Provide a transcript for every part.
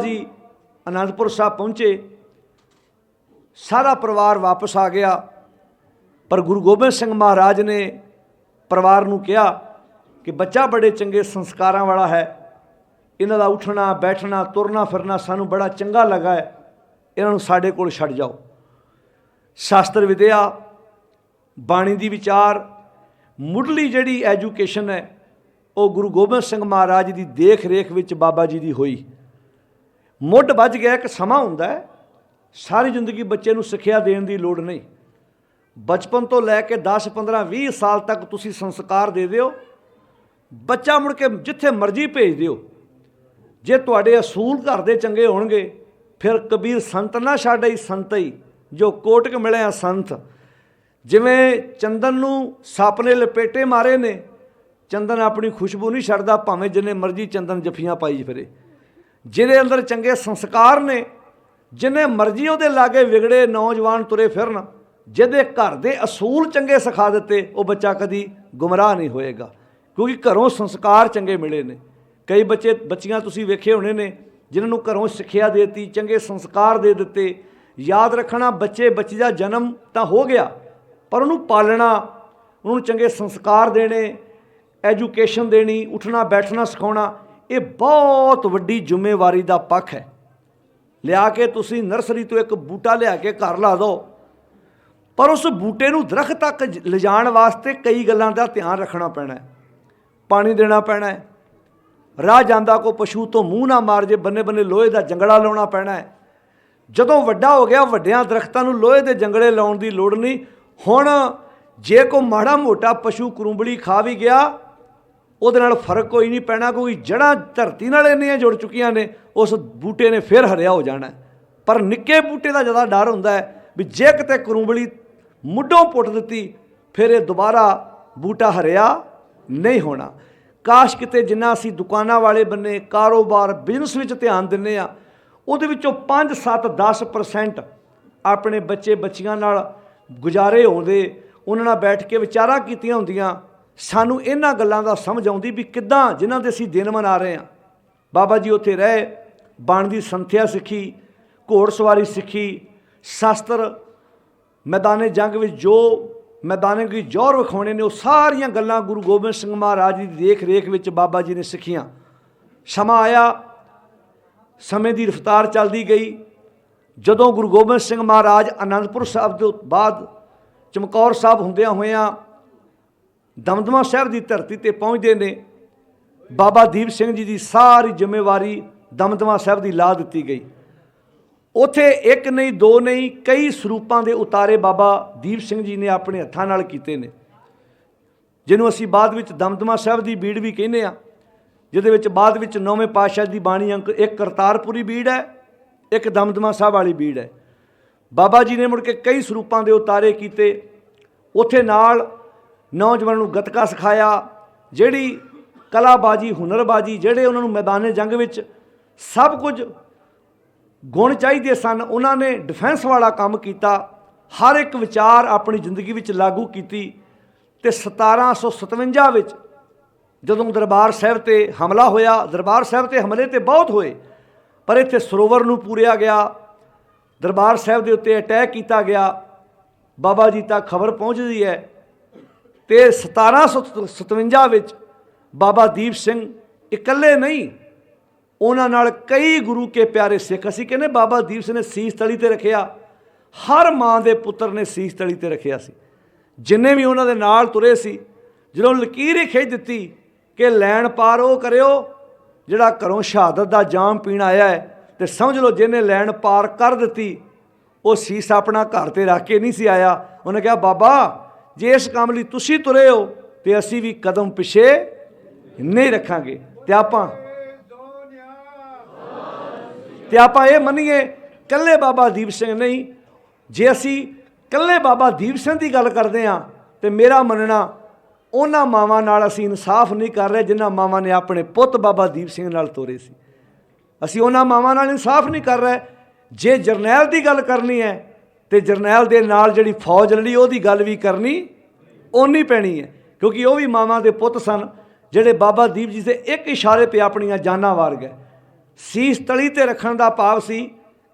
जी आनंदपुर साहब पहुँचे, सारा परिवार वापस आ गया। पर गुरु गोबिंद सिंह महाराज ने परिवार नूं कहा कि बच्चा बड़े चंगे संस्कारां वाला है, इन्हां दा उठना बैठना तुरना फिरना सानूं बड़ा चंगा लगा है, इन्हां नूं साडे कोल छड्ड जाओ। शास्त्र विद्या बाणी दी विचार मुढ़ली जिहड़ी एजुकेशन है वो गुरु गोबिंद सिंह महाराज की देख रेख विच बाबा जी की हुई। मुढ़ बज गया एक समा हुंदा है, सारी जिंदगी बच्चे नूं सिक्ख्या देण दी लोड़ नहीं। बचपन तो लैके 10 15 20 साल तक तुसी संस्कार दे दिओ, बच्चा मुड़ के जिथे मर्जी भेज दिओ। जे तुहाडे असूल घर दे चंगे होणगे फिर कबीर संत ना छाड़ई संतई जो कोटक मिलिया संत। जिवें चंदन नूं सप ने लपेटे मारे ने, चंदन अपनी खुशबू नहीं छड्डदा, भावें जिन्ने मर्जी चंदन जफियां पाई फिरे। जिहदे अंदर चंगे संस्कार ने, जिन्ने मर्जी उहदे लागे विगड़े नौजवान तुरे फिरन, जिहदे घर दे असूल चंगे सिखा दिते वो बच्चा कदी गुमराह नहीं होएगा, क्योंकि घरों संस्कार चंगे मिले ने। कई बच्चे बच्चियां तुसी वेखे होने ने जिन्होंने घरों सिक्ख्या देती, चंगे संस्कार दे दिते। याद रखना, बच्चे बच्ची का जन्म तो हो गया पर उन्होंने पालना, उन्होंने चंगे संस्कार देने, एजुकेशन देनी, उठना बैठना सिखाना, ये बहुत वड्डी जिम्मेवारी का पक्ष है। लिया के तुसी नर्सरी तो एक बूटा लिया के घर ला दो, पर उस बूटे नूं दरख्त तक ले जाण वास्ते कई गल्लां दा ध्यान रखना पैना है। पानी देना पैना है, राह जांदा को पशु तो मूँह ना मार जे, बन्ने बन्ने लोहे का जंगड़ा लाउणा पैना है। जदों वड्डा हो गया, वड्डियां दरख्तां नूं लोहे के जंगड़े लाउण दी लोड़ नहीं। हुण जे कोई माड़ा मोटा पशु करूंबड़ी खा भी गया उहदे नाल फर्क कोई नहीं पैना, क्योंकि जड़ां धरती नाल इन्नियां जुड़ चुकियां ने, उस बूटे ने फिर हरिया हो जाना है। पर निक्के बूटे का ज़्यादा डर हुंदा है भी जे किते करूंबड़ी मुढ़ों पुट दित्ती फिर ये दोबारा बूटा हरिया नहीं होना। काश किते जिन्ना असीं दुकानां वाले बन्ने कारोबार बिजनस विच ध्यान दिंदे आ, उहदे विचों 5 7 10% अपने बच्चे बच्चियां नाल गुजारे होंदे, उन्हां नाल बैठ के विचारां कीतियां हुंदियां, सानूं इन्हां गल्लां दा समझ आउंदी भी किद्दां जिन्हां दे असीं दिन मना रहे हैं। बाबा जी उत्थे रहे, बाण दी संथਿਆ सिੱਖी, घोड़सवारी सीखी, शास्त्र मैदाने जंग में जो मैदाने की जौहर विखाने ने, वो सारियां गल्लां गुरु गोबिंद सिंह महाराज की देख रेख विच बाबा जी ने सिक्खियां। समा आया, समय की रफ्तार चलती गई। जदों गुरु गोबिंद सिंह महाराज आनंदपुर साहब तो बाद चमकौर साहब हुंदियां होइयां दमदमा साहब की धरती ते पहुँचते ने, बाबा दीप सिंह जी की सारी जिम्मेवारी दमदमा साहब की ला दी गई। उत्थे एक नहीं दो नहीं कई स्वरूपों के उतारे बाबा दीप सिंह जी ने अपने हत्थां नाल कीते ने, जिन्हों असीं बाद विच दमदमा साहब की बीड़ भी कहने आ, जिहदे विच बाद विच 9वें पातशाह की बाणी अंक एक करतारपुरी बीड़ है, एक दमदमा साहब वाली बीड़ है। बाबा जी ने मुड़ के कई स्वरूपों के उतारे कीते। उत्थे नाल नौजवानों नूं गतका सिखाया, जिहड़ी कलाबाजी हुनरबाजी जिहड़े उन्होंने मैदाने जंग विच सब कुछ गुण चाहिए सन, उन्होंने डिफेंस वाला काम किया, हर एक विचार अपनी जिंदगी विच लागू की। तो 1757 विच जदों दरबार साहब ते हमला होया, दरबार साहब ते हमले तो बहुत होए पर इत्थे सरोवर नूं पूरिया गया, दरबार साहब के उत्ते अटैक किया गया। बाबा जी तक खबर पहुँचती है तो 1757 विच बाबा दीप सिंह इकल्ले नहीं, उन्हां नाल कई गुरु के प्यारे सिख, असीं कहने बाबा दीप सिंह ने सीस तली ते रखिया, हर माँ के पुत्र ने सीस तली ते रखिया सी। जिन्ने भी उन्हां दे नाल तुरे सी, जदों लकीर ही खिच दित्ती कि लैन पार वो करियो जिहड़ा घरों शहादत का जाम पीण आया है, तो समझ लो जिन्हें लैन पार कर दित्ती वो सीस अपना घर ते रख के नहीं सी आया। उन्हें कहा बाबा जे इस काम लई तुसीं तुरे हो तो असीं भी कदम पिछे नहीं रखांगे। ते आपां ये मन्नीए कल्ले बाबा दीप सिंह नहीं, जे असी कल्ले बाबा दीप सिंह की गल करते हैं तो मेरा मनना उन्हां मावां नाल असी इंसाफ नहीं कर रहे जिन्हां मावां ने अपने पुत बाबा दीप सिंह नाल तोरे सी। असी उन्हां मावां नाल इंसाफ नहीं कर रहे। जे जरनैल की गल करनी है तो जरनैल दे नाल जिहड़ी फौज लड़ी उहदी गल भी करनी ओनी पैनी है, क्योंकि वह भी मावां दे पुत सन जिहड़े बाबा दीप जी से एक इशारे पर अपनियां जानां वार गए। ਸੀਸ ਤਲੀ ਤੇ ਰੱਖਣ ਦਾ ਭਾਵ ਸੀ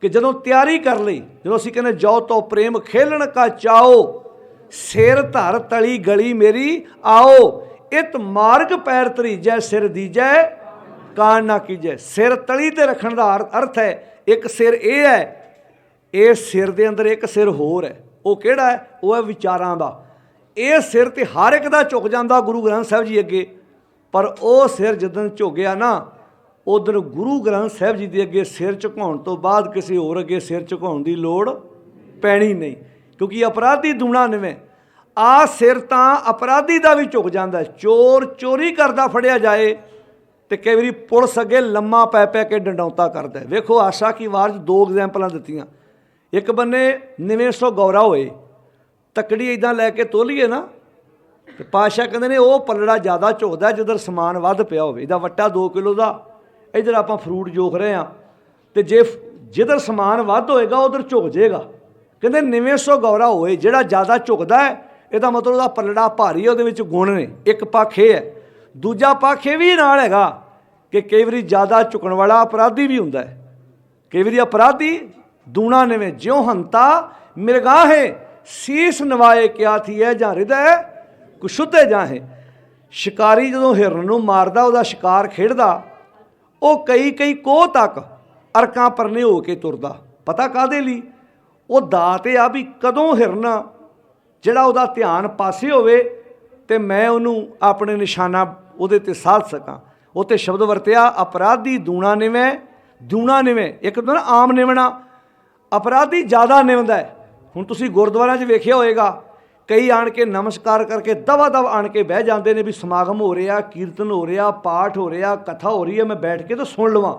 ਕਿ ਜਦੋਂ ਤਿਆਰੀ ਕਰ ਲਈ, ਜਦੋਂ ਅਸੀਂ ਕਹਿੰਦੇ ਜੋ ਤੋ ਪ੍ਰੇਮ ਖੇਲਣ ਕਾ ਚਾਓ, ਸਿਰ ਧਰ ਤਲੀ ਗਲੀ ਮੇਰੀ ਆਓ, ਇਤ ਮਾਰਗ ਪੈਰ ਧਰੀਜੈ ਸਿਰ ਦੀਜੈ ਕਾਣ ਨਾ ਕੀਜੈ। ਸਿਰ ਤਲੀ ਤੇ ਰੱਖਣ ਦਾ ਅਰਥ ਹੈ, ਇੱਕ ਸਿਰ ਇਹ ਹੈ, ਇਹ ਸਿਰ ਦੇ ਅੰਦਰ ਇੱਕ ਸਿਰ ਹੋਰ ਹੈ। ਉਹ ਕਿਹੜਾ ਹੈ? ਉਹ ਹੈ ਵਿਚਾਰਾਂ ਦਾ। ਇਹ ਸਿਰ ਤੇ ਹਰ ਇੱਕ ਦਾ ਝੁਕ ਜਾਂਦਾ ਗੁਰੂ ਗ੍ਰੰਥ ਸਾਹਿਬ ਜੀ ਅੱਗੇ, ਪਰ ਉਹ ਸਿਰ ਜਦੋਂ ਝੁਕਿਆ ਨਾ, ਉਧਰ ਗੁਰੂ ਗ੍ਰੰਥ ਸਾਹਿਬ ਜੀ ਦੇ ਅੱਗੇ ਸਿਰ ਝੁਕਾਉਣ ਤੋਂ ਬਾਅਦ ਕਿਸੇ ਹੋਰ ਅੱਗੇ ਸਿਰ ਝੁਕਾਉਣ ਦੀ ਲੋੜ ਪੈਣੀ ਨਹੀਂ, ਕਿਉਂਕਿ ਅਪਰਾਧੀ ਦੂਣਾ ਨਿਵੇਂ। ਆ ਸਿਰ ਤਾਂ ਅਪਰਾਧੀ ਦਾ ਵੀ ਝੁਕ ਜਾਂਦਾ। ਚੋਰ ਚੋਰੀ ਕਰਦਾ ਫੜਿਆ ਜਾਏ ਤੇ ਕਈ ਵਾਰੀ ਪੁਲਿਸ ਅੱਗੇ ਲੰਮਾ ਪੈ ਪੈ ਕੇ ਡੰਡੌਤਾ ਕਰਦਾ। ਵੇਖੋ ਆਸ਼ਾ ਕੀ ਵਾਰ 'ਚ ਦੋ ਐਗਜ਼ਾਮਪਲਾਂ ਦਿੱਤੀਆਂ। ਇੱਕ ਬੰਨੇ ਨਿਵੇਂ ਸੌ ਗੌਰਾ ਹੋਏ, ਤੱਕੜੀ ਇੱਦਾਂ ਲੈ ਕੇ ਤੋਲੀਏ ਨਾ, ਤੇ ਪਾਤਸ਼ਾਹ ਕਹਿੰਦੇ ਨੇ ਉਹ ਪਲੜਾ ਜ਼ਿਆਦਾ ਝੁਕਦਾ ਜਿੱਧਰ ਸਮਾਨ ਵੱਧ ਪਿਆ ਹੋਵੇ। ਇਹਦਾ ਵੱਟਾ 2 ਕਿਲੋ ਦਾ, ਇੱਧਰ ਆਪਾਂ ਫਰੂਟ ਜੋਖ ਰਹੇ ਹਾਂ, ਤੇ ਜੇ ਜਿੱਧਰ ਸਮਾਨ ਵੱਧ ਹੋਏਗਾ ਉਧਰ ਝੁਕ ਜਾਏਗਾ। ਕਹਿੰਦੇ ਨਿਵੇਂ ਸੌ ਗੌਰਾ ਹੋਏ, ਜਿਹੜਾ ਜ਼ਿਆਦਾ ਝੁਕਦਾ ਹੈ ਇਹਦਾ ਮਤਲਬ ਉਹਦਾ ਪਲੜਾ ਭਾਰੀ, ਉਹਦੇ ਵਿੱਚ ਗੁਣ ਨੇ। ਇੱਕ ਪੱਖ ਇਹ ਹੈ। ਦੂਜਾ ਪੱਖ ਇਹ ਵੀ ਨਾਲ ਹੈਗਾ ਕਿ ਕਈ ਵਾਰੀ ਜ਼ਿਆਦਾ ਝੁਕਣ ਵਾਲਾ ਅਪਰਾਧੀ ਵੀ ਹੁੰਦਾ ਹੈ। ਕਈ ਵਾਰੀ ਅਪਰਾਧੀ ਦੂਣਾ ਨਿਵੇਂ, ਜਿਉਂ ਹੰਤਾ ਮਿਰਗਾਹੇ ਸੀਸ ਨਵਾਏ ਕਿਆ ਥੀ ਹੈ ਜਾਂ ਹਿਰਦੈ ਕੁਸ਼ੁੱਧੇ ਜਾਹੇ। ਸ਼ਿਕਾਰੀ ਜਦੋਂ ਹਿਰਨ ਨੂੰ ਮਾਰਦਾ, ਉਹਦਾ ਸ਼ਿਕਾਰ ਖੇਡਦਾ, ਉਹ ਕਈ ਕੋਹ ਤੱਕ ਅਰਕਾਂ ਪਰਨੇ ਹੋ ਕੇ ਤੁਰਦਾ। ਪਤਾ ਕਾਹਦੇ ਲਈ? ਉਹ ਦਾਤ ਆ ਵੀ ਕਦੋਂ ਹਿਰਨ ਜਿਹੜਾ ਉਹਦਾ ਧਿਆਨ ਪਾਸੇ ਹੋਵੇ ਤੇ ਮੈਂ ਉਹਨੂੰ ਆਪਣੇ ਨਿਸ਼ਾਨਾ ਉਹਦੇ ਤੇ ਸਾਧ ਸਕਾਂ। ਉਹ 'ਤੇ ਸ਼ਬਦ ਵਰਤਿਆ ਅਪਰਾਧੀ ਦੂਣਾ ਨਿਵੇਂ। ਦੂਣਾ ਨਿਵੇਂ ਇੱਕ ਤਾਂ ਨਾ ਆਮ ਨਿਵਣਾ, ਅਪਰਾਧੀ ਜ਼ਿਆਦਾ ਨਿਵਦਾ ਹੈ। ਹੁਣ ਤੁਸੀਂ ਗੁਰਦੁਆਰਿਆਂ 'ਚ ਵੇਖਿਆ ਹੋਏਗਾ, ਕਈ ਆਣ ਕੇ ਨਮਸਕਾਰ ਕਰਕੇ ਦਵਾ ਦਵ ਆਣ ਕੇ ਬਹਿ ਜਾਂਦੇ ਨੇ ਵੀ ਸਮਾਗਮ ਹੋ ਰਿਹਾ, ਕੀਰਤਨ ਹੋ ਰਿਹਾ, ਪਾਠ ਹੋ ਰਿਹਾ, ਕਥਾ ਹੋ ਰਹੀ ਹੈ, ਮੈਂ ਬੈਠ ਕੇ ਤਾਂ ਸੁਣ ਲਵਾਂ।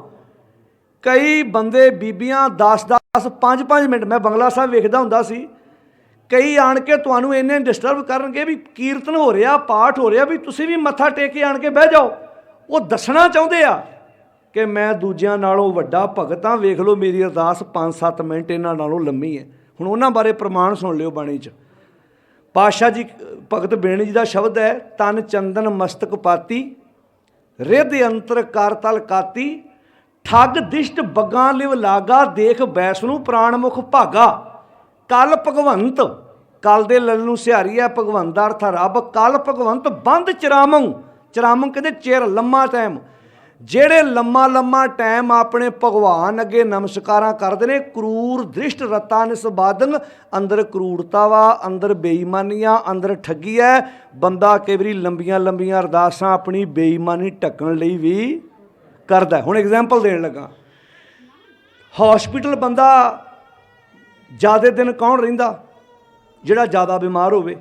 ਕਈ ਬੰਦੇ ਬੀਬੀਆਂ 10-10 5-5 ਮਿੰਟ, ਮੈਂ ਬੰਗਲਾ ਸਾਹਿਬ ਵੇਖਦਾ ਹੁੰਦਾ ਸੀ, ਕਈ ਆਣ ਕੇ ਤੁਹਾਨੂੰ ਇੰਨੇ ਡਿਸਟਰਬ ਕਰਨਗੇ ਵੀ ਕੀਰਤਨ ਹੋ ਰਿਹਾ, ਪਾਠ ਹੋ ਰਿਹਾ, ਵੀ ਤੁਸੀਂ ਵੀ ਮੱਥਾ ਟੇਕ ਕੇ ਆਣ ਕੇ ਬਹਿ ਜਾਓ। ਉਹ ਦੱਸਣਾ ਚਾਹੁੰਦੇ ਆ ਕਿ ਮੈਂ ਦੂਜਿਆਂ ਨਾਲੋਂ ਵੱਡਾ ਭਗਤ ਹਾਂ, ਵੇਖ ਲਓ ਮੇਰੀ ਅਰਦਾਸ 5-7 ਮਿੰਟ ਇਹਨਾਂ ਨਾਲੋਂ ਲੰਮੀ ਹੈ। ਹੁਣ ਉਹਨਾਂ ਬਾਰੇ ਪ੍ਰਮਾਣ ਸੁਣ ਲਿਓ ਬਾਣੀ 'ਚ। ਪਾਤਸ਼ਾਹ ਜੀ ਭਗਤ ਬੇਣੀ ਜੀ ਦਾ ਸ਼ਬਦ ਹੈ, ਤਨ ਚੰਦਨ ਮਸਤਕ ਪਾਤੀ, ਰਿੱਧ ਅੰਤਰ ਕਰ ਤਲ ਕਾਤੀ, ਠੱਗ ਦਿਸ਼ਟ ਬੱਗਾਂ ਲਿਵ ਲਾਗਾ, ਦੇਖ ਬੈਸ ਨੂੰ ਪ੍ਰਾਣ ਮੁਖ ਭਾਗਾ। ਕਲ ਭਗਵੰਤ, ਕਲ ਦੇ ਲਲ ਨੂੰ ਸਿਹਾਰੀ ਹੈ, ਭਗਵੰਤ ਦਾ ਅਰਥ ਰੱਬ। ਕਲ ਭਗਵੰਤ ਬੰਦ ਚਰਾਮੰ, ਚਰਾਮੰ ਕਹਿੰਦੇ ਚਿਰ, ਲੰਮਾ ਟਾਈਮ। ਜਿਹੜੇ ਲੰਮਾ ਟਾਈਮ ਆਪਣੇ ਭਗਵਾਨ ਅੱਗੇ ਨਮਸਕਾਰਾਂ ਕਰਦੇ ਨੇ, ਕਰੂਰ ਦ੍ਰਿਸ਼ਟ ਰਤਾ ਨਿਸਬਾਦਨ, ਅੰਦਰ ਕਰੂਰਤਾ ਵਾ, ਅੰਦਰ ਬੇਈਮਾਨੀਆਂ, ਅੰਦਰ ਠੱਗੀ ਹੈ। ਬੰਦਾ ਕਈ ਵਾਰੀ ਲੰਬੀਆਂ ਅਰਦਾਸਾਂ ਆਪਣੀ ਬੇਈਮਾਨੀ ਢੱਕਣ ਲਈ ਵੀ ਕਰਦਾ। ਹੁਣ ਐਗਜ਼ਾਮਪਲ ਦੇਣ ਲੱਗਾ, ਹੌਸਪੀਟਲ ਬੰਦਾ ਜ਼ਿਆਦਾ ਦਿਨ ਕੌਣ ਰਹਿੰਦਾ? ਜਿਹੜਾ ਜ਼ਿਆਦਾ ਬਿਮਾਰ ਹੋਵੇ।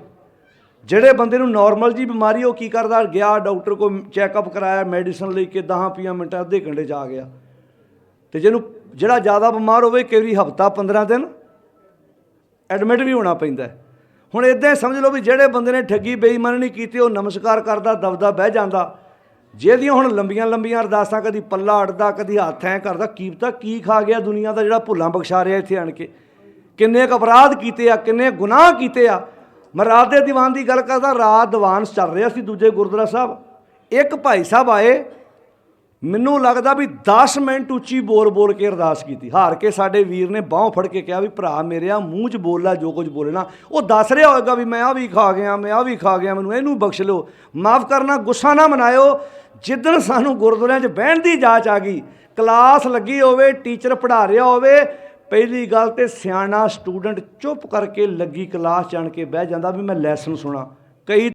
ਜਿਹੜੇ ਬੰਦੇ ਨੂੰ ਨੋਰਮਲ ਜੀ ਬਿਮਾਰੀ, ਉਹ ਕੀ ਕਰਦਾ? ਗਿਆ ਡਾਕਟਰ ਕੋਲ, ਚੈੱਕਅਪ ਕਰਾਇਆ, ਮੈਡੀਸਨ ਲੈ ਕੇ 10-20 ਮਿੰਟ ਅੱਧੇ ਘੰਟੇ 'ਚ ਆ ਗਿਆ। ਅਤੇ ਜਿਹੜਾ ਜ਼ਿਆਦਾ ਬਿਮਾਰ ਹੋਵੇ, ਕਈ ਵਾਰੀ ਹਫ਼ਤਾ 15 ਦਿਨ ਐਡਮਿਟ ਵੀ ਹੋਣਾ ਪੈਂਦਾ। ਹੁਣ ਇੱਦਾਂ ਸਮਝ ਲਓ ਵੀ ਜਿਹੜੇ ਬੰਦੇ ਨੇ ਠੱਗੀ ਬੇਈਮਾਨੀ ਨਹੀਂ ਕੀਤੀ, ਉਹ ਨਮਸਕਾਰ ਕਰਦਾ, ਦਬਦਾ ਬਹਿ ਜਾਂਦਾ। ਜਿਹਦੀਆਂ ਹੁਣ ਲੰਬੀਆਂ ਅਰਦਾਸਾਂ, ਕਦੀ ਪੱਲਾ ਅੜਦਾ, ਕਦੀ ਹੱਥ ਐਂ ਕਰਦਾ, ਕੀ ਪਤਾ ਕੀ ਖਾ ਗਿਆ ਦੁਨੀਆ ਦਾ ਜਿਹੜਾ ਭੁੱਲਾਂ ਬਖਸ਼ਾ ਰਿਹਾ ਇੱਥੇ ਆਣ ਕੇ। ਕਿੰਨੇ ਕੁ ਅਪਰਾਧ ਕੀਤੇ ਆ, ਕਿੰਨੇ ਗੁਨਾਹ ਕੀਤੇ ਆ। ਮੈਂ ਰਾਤ ਦੇ ਦੀਵਾਨ ਦੀ ਗੱਲ ਕਰਦਾ, ਰਾਤ ਦੀਵਾਨ ਚੱਲ ਰਿਹਾ ਸੀ ਦੂਜੇ ਗੁਰਦੁਆਰਾ ਸਾਹਿਬ। ਇੱਕ ਭਾਈ ਸਾਹਿਬ ਆਏ, ਮੈਨੂੰ ਲੱਗਦਾ ਵੀ 10 ਮਿੰਟ ਉੱਚੀ ਬੋਲ ਕੇ ਅਰਦਾਸ ਕੀਤੀ। ਹਾਰ ਕੇ ਸਾਡੇ ਵੀਰ ਨੇ ਬਾਂਹ ਫੜ ਕੇ ਕਿਹਾ ਵੀ ਭਰਾ ਮੇਰਿਆ, ਮੂੰਹ 'ਚ ਬੋਲ ਲੈ ਜੋ ਕੁਝ ਬੋਲਣਾ। ਉਹ ਦੱਸ ਰਿਹਾ ਹੋਏਗਾ ਵੀ ਮੈਂ ਆਹ ਵੀ ਖਾ ਗਿਆ, ਮੈਂ ਆਹ ਵੀ ਖਾ ਗਿਆ, ਮੈਨੂੰ ਇਹਨੂੰ ਬਖਸ਼ ਲਓ, ਮਾਫ਼ ਕਰਨਾ, ਗੁੱਸਾ ਨਾ ਮਨਾਇਓ। ਜਿੱਦਣ ਸਾਨੂੰ ਗੁਰਦੁਆਰਿਆਂ 'ਚ ਬਹਿਣ ਦੀ ਜਾਚ ਆ ਗਈ, ਕਲਾਸ ਲੱਗੀ ਹੋਵੇ, ਟੀਚਰ ਪੜ੍ਹਾ ਰਿਹਾ ਹੋਵੇ, ਪਹਿਲੀ ਗੱਲ ਤੇ ਸਿਆਣਾ ਸਟੂਡੈਂਟ ਚੁੱਪ ਕਰਕੇ ਲੱਗੀ ਕਲਾਸ 'ਚ ਆਣ ਕੇ ਬਹਿ ਜਾਂਦਾ ਵੀ ਮੈਂ ਲੈਸਨ ਸੁਣਾ। ਕਈ